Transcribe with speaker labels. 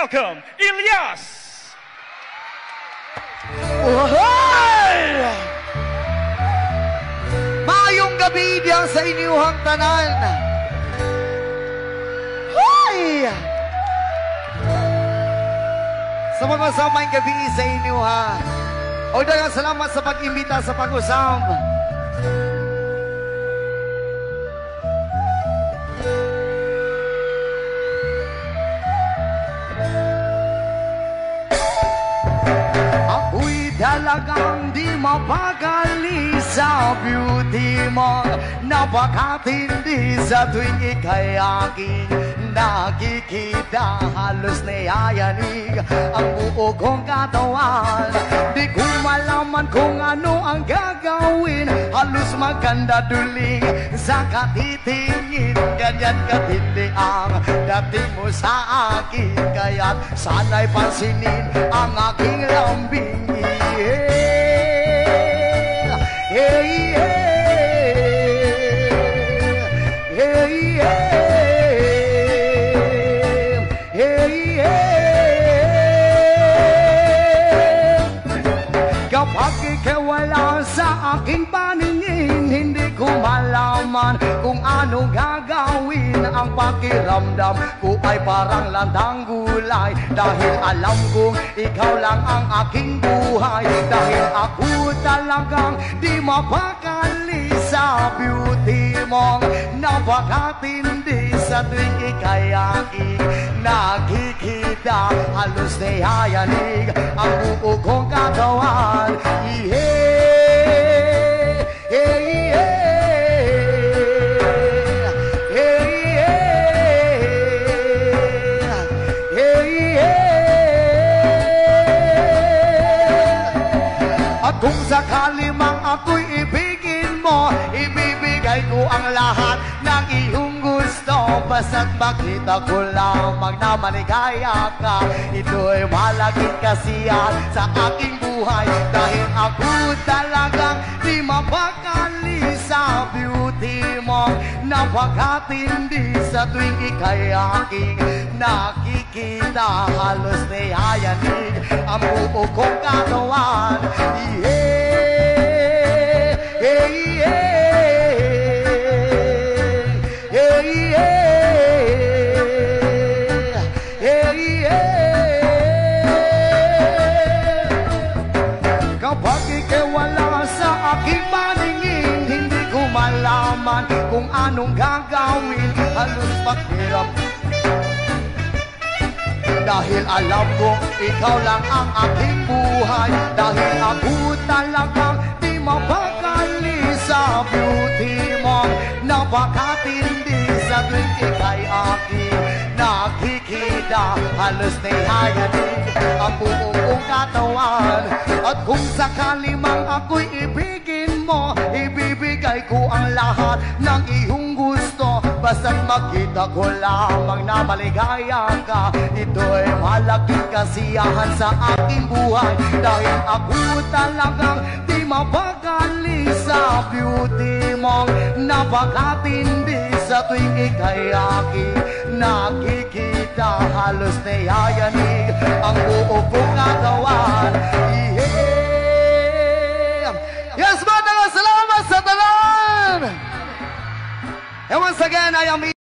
Speaker 1: welcome Ilyas!
Speaker 2: Uhay! Maayong gabi diyan sa inyong tanan. Hoy! Sa mga samayang gabi sa inyo ha. O dagang salamat sa pag-imbita sa pag-usam. Talagang di mapakali sa beauty mo. Napakatindi sa tuwing ika'y aking nakikita. Halos nayayanig ang buo kong katawan. Di ko malaman kung ano ang gagawin. Halos maganda duling sa katitingin. Ganyan katindi ang dating mo sa akin. Kaya't sana'y pansinin ang aking lambing. Kapag ikaw wala sa aking paningin, hindi ko malaman kung anong gagawin. Ang pakiramdam ko ay parang landang gulay. Dahil alam kong ikaw lang ang aking buhay. Dahil ako talagang di mapakali sa beauty mong napakatindi. Sa tuwing ika'y aking nakikita, halos nayayanig ang buo kong katawan. At kung sakali mang ako'y ibigin mo, ibibigay ko ang lahat ng iyong gusto. Basta't makita ko lamang na maligaya ka, ito'y malaking kasiyahan sa aking buhay. Dahil ako talagang di mapakali sa beauty mo. Napakatindi sa tuwing ika'y aking nakikita. Halos nayayanig ang buo kong katawan. Kapag ikaw wala sa aking paningin, hindi ko malaman kung anong gagawin. Halos paghirap, dahil alam ko ikaw lang ang aking buhay. Dahil ako talagang di mapakali sa beauty mo. Napakatindi sa tuwing ika'y aking nakikita. Halos nayayanig ang buo kong katawan. At kung sakali mang ako'y ibigin mo, ibibigay ko ang lahat ng iyong gusto. Basta't makita ko lamang na maligaya ka, ito'y malaking kasiyahan sa aking buhay. Dahil ako talagang di mapakali sa beauty mong napakatindi. Sa tuwing ika'y aking nakikita, halos nayayanig ang buo kong katawan. Yes, mga salamat sa tanan! And once again, I am